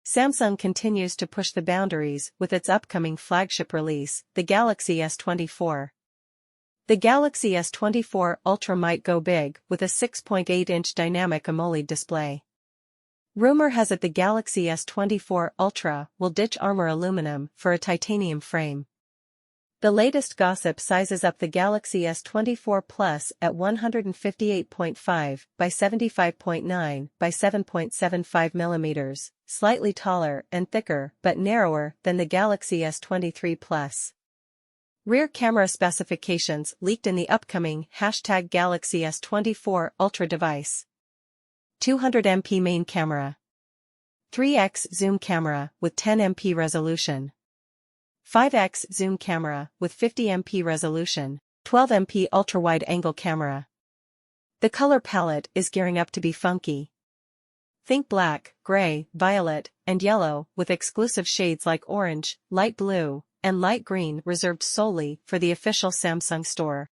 Samsung continues to push the boundaries with its upcoming flagship release, the Galaxy S24. The Galaxy S24 Ultra might go big with a 6.8-inch dynamic AMOLED display. Rumor has it the Galaxy S24 Ultra will ditch armor aluminum for a titanium frame. The latest gossip sizes up the Galaxy S24 Plus at 158.5 by 75.9 by 7.75 mm, slightly taller and thicker but narrower than the Galaxy S23 Plus. Rear camera specifications leaked in the upcoming #Galaxy S24 Ultra device. 200MP main camera. 3x zoom camera with 10MP resolution. 5x zoom camera with 50MP resolution, 12MP ultra-wide-angle camera. The color palette is gearing up to be funky. Think black, gray, violet, and yellow with exclusive shades like orange, light blue, and light green reserved solely for the official Samsung store.